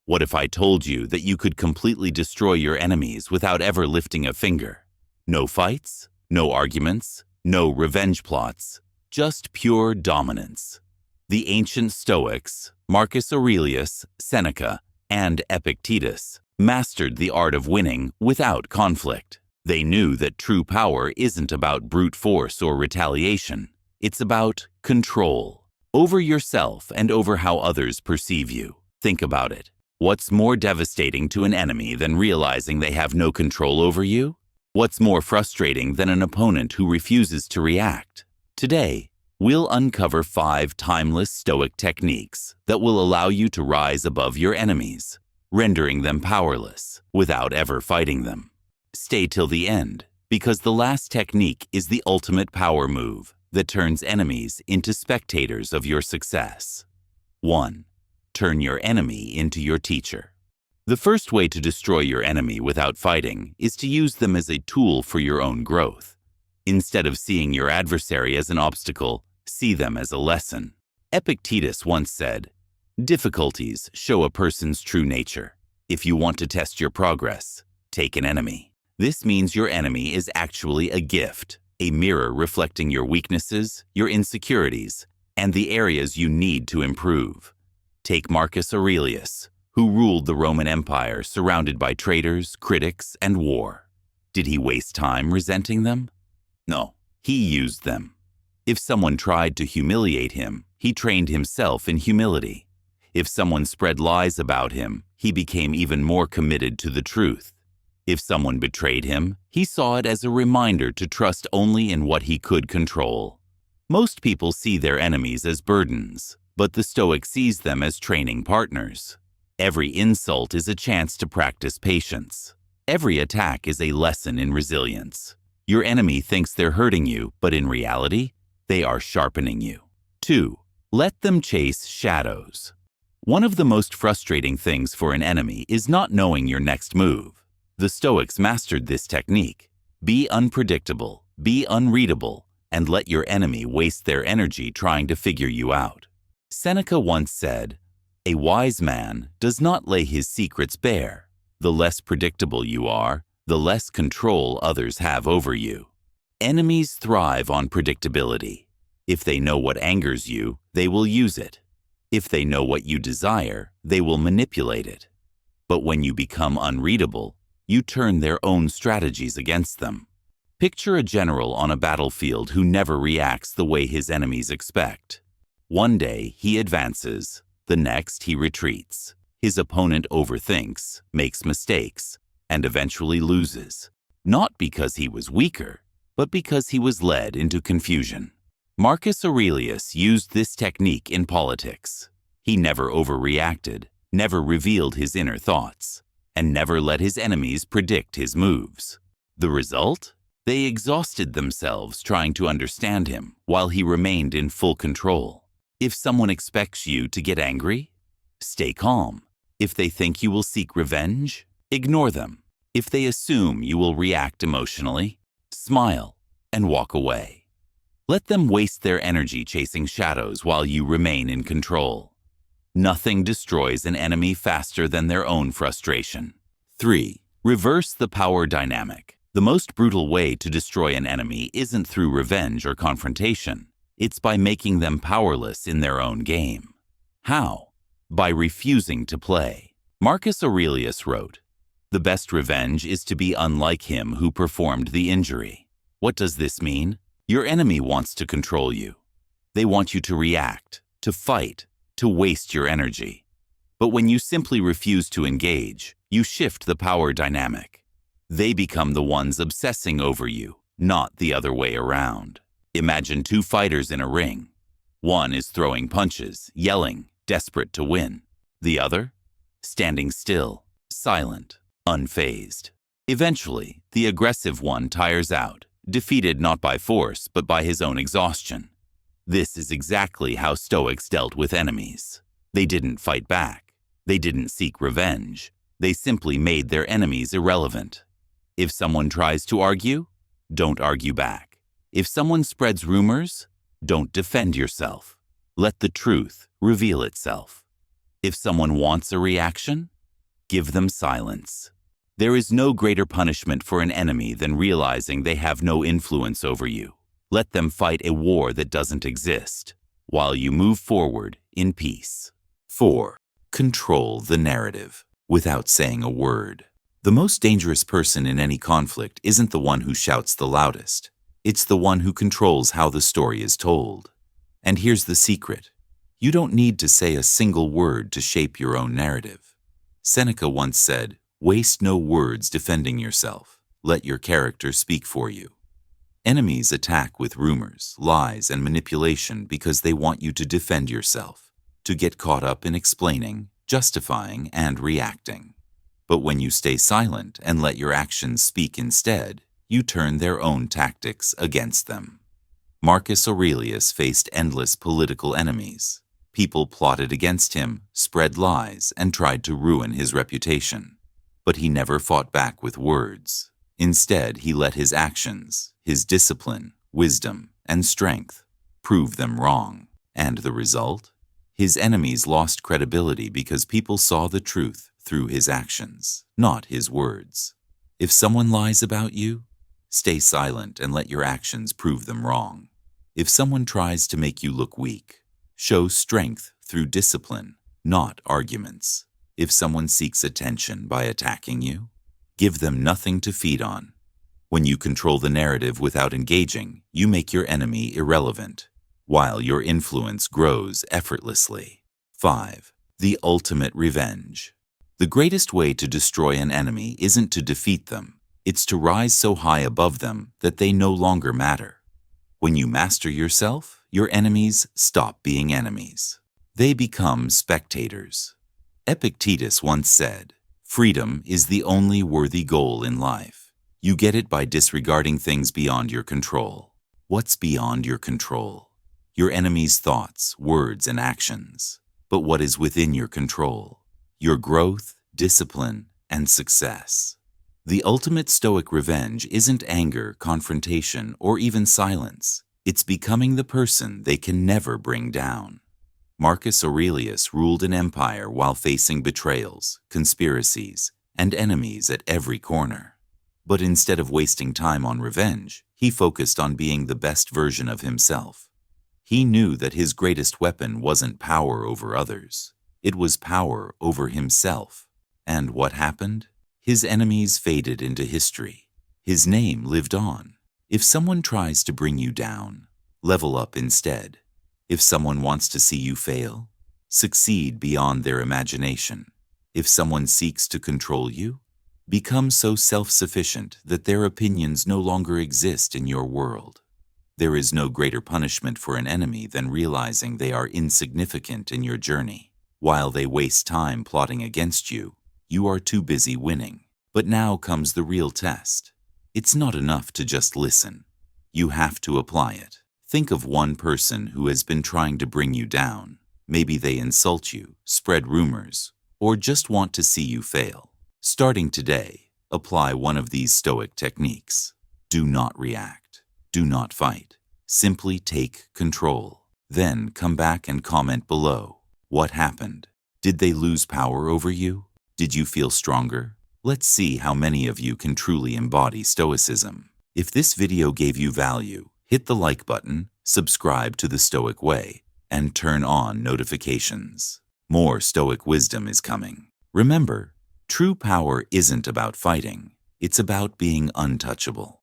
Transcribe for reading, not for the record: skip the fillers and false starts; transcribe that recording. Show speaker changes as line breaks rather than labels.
What if I told you that you could completely destroy your enemies without ever lifting a finger? No fights, no arguments, no revenge plots, just pure dominance. The ancient Stoics, Marcus Aurelius, Seneca, and Epictetus, mastered the art of winning without conflict. They knew that true power isn't about brute force or retaliation. It's about control over yourself and over how others perceive you. Think about it. What's more devastating to an enemy than realizing they have no control over you? What's more frustrating than an opponent who refuses to react? Today, we'll uncover 5 timeless Stoic techniques that will allow you to rise above your enemies, rendering them powerless without ever fighting them. Stay till the end, because the last technique is the ultimate power move that turns enemies into spectators of your success. 1. Turn your enemy into your teacher. The first way to destroy your enemy without fighting is to use them as a tool for your own growth. Instead of seeing your adversary as an obstacle, see them as a lesson. Epictetus once said, "Difficulties show a person's true nature. If you want to test your progress, take an enemy." This means your enemy is actually a gift, a mirror reflecting your weaknesses, your insecurities, and the areas you need to improve. Take Marcus Aurelius, who ruled the Roman Empire surrounded by traitors, critics, and war. Did he waste time resenting them? No, he used them. If someone tried to humiliate him, he trained himself in humility. If someone spread lies about him, he became even more committed to the truth. If someone betrayed him, he saw it as a reminder to trust only in what he could control. Most people see their enemies as burdens, but the Stoic sees them as training partners. Every insult is a chance to practice patience. Every attack is a lesson in resilience. Your enemy thinks they're hurting you, but in reality, they are sharpening you. 2. Let them chase shadows. One of the most frustrating things for an enemy is not knowing your next move. The Stoics mastered this technique. Be unpredictable, be unreadable, and let your enemy waste their energy trying to figure you out. Seneca once said, "A wise man does not lay his secrets bare. The less predictable you are, the less control others have over you." Enemies thrive on predictability. If they know what angers you, they will use it. If they know what you desire, they will manipulate it. But when you become unreadable, you turn their own strategies against them. Picture a general on a battlefield who never reacts the way his enemies expect. One day, he advances. The next, he retreats. His opponent overthinks, makes mistakes, and eventually loses. Not because he was weaker, but because he was led into confusion. Marcus Aurelius used this technique in politics. He never overreacted, never revealed his inner thoughts, and never let his enemies predict his moves. The result? They exhausted themselves trying to understand him while he remained in full control. If someone expects you to get angry, stay calm. If they think you will seek revenge, ignore them. If they assume you will react emotionally, smile and walk away. Let them waste their energy chasing shadows while you remain in control. Nothing destroys an enemy faster than their own frustration. 3. Reverse the power dynamic. The most brutal way to destroy an enemy isn't through revenge or confrontation. It's by making them powerless in their own game. How? By refusing to play. Marcus Aurelius wrote, "The best revenge is to be unlike him who performed the injury." What does this mean? Your enemy wants to control you. They want you to react, to fight, to waste your energy. But when you simply refuse to engage, you shift the power dynamic. They become the ones obsessing over you, not the other way around. Imagine 2 fighters in a ring. One is throwing punches, yelling, desperate to win. The other, standing still, silent, unfazed. Eventually, the aggressive one tires out, defeated not by force but by his own exhaustion. This is exactly how Stoics dealt with enemies. They didn't fight back. They didn't seek revenge. They simply made their enemies irrelevant. If someone tries to argue, don't argue back. If someone spreads rumors, don't defend yourself. Let the truth reveal itself. If someone wants a reaction, Give them silence. There is no greater punishment for an enemy than realizing they have no influence over you. Let them fight a war that doesn't exist, while you move forward in peace. 4. Control the narrative without saying a word. The most dangerous person in any conflict isn't the one who shouts the loudest. It's the one who controls how the story is told. And here's the secret. You don't need to say a single word to shape your own narrative. Seneca once said, "Waste no words defending yourself. Let your character speak for you." Enemies attack with rumors, lies, and manipulation because they want you to defend yourself, to get caught up in explaining, justifying, and reacting. But when you stay silent and let your actions speak instead, you turn their own tactics against them. Marcus Aurelius faced endless political enemies. People plotted against him, spread lies, and tried to ruin his reputation. But he never fought back with words. Instead, he let his actions, his discipline, wisdom, and strength prove them wrong. And the result? His enemies lost credibility because people saw the truth through his actions, not his words. If someone lies about you, stay silent and let your actions prove them wrong. If someone tries to make you look weak, show strength through discipline, not arguments. If someone seeks attention by attacking you, give them nothing to feed on. When you control the narrative without engaging, you make your enemy irrelevant, while your influence grows effortlessly. 5. The ultimate revenge. The greatest way to destroy an enemy isn't to defeat them. It's to rise so high above them that they no longer matter. When you master yourself, your enemies stop being enemies. They become spectators. Epictetus once said, "Freedom is the only worthy goal in life. You get it by disregarding things beyond your control." What's beyond your control? Your enemy's thoughts, words, and actions. But what is within your control? Your growth, discipline, and success. The ultimate Stoic revenge isn't anger, confrontation, or even silence. It's becoming the person they can never bring down. Marcus Aurelius ruled an empire while facing betrayals, conspiracies, and enemies at every corner. But instead of wasting time on revenge, he focused on being the best version of himself. He knew that his greatest weapon wasn't power over others. It was power over himself. And what happened? His enemies faded into history. His name lived on. If someone tries to bring you down, level up instead. If someone wants to see you fail, succeed beyond their imagination. If someone seeks to control you, become so self-sufficient that their opinions no longer exist in your world. There is no greater punishment for an enemy than realizing they are insignificant in your journey. While they waste time plotting against you, you are too busy winning. But now comes the real test. It's not enough to just listen. You have to apply it. Think of one person who has been trying to bring you down. Maybe they insult you, spread rumors, or just want to see you fail. Starting today, apply one of these Stoic techniques. Do not react. Do not fight. Simply take control. Then come back and comment below. What happened? Did they lose power over you? Did you feel stronger? Let's see how many of you can truly embody Stoicism. If this video gave you value, hit the like button, subscribe to the Stoic Way, and turn on notifications. More Stoic wisdom is coming. Remember, true power isn't about fighting. It's about being untouchable.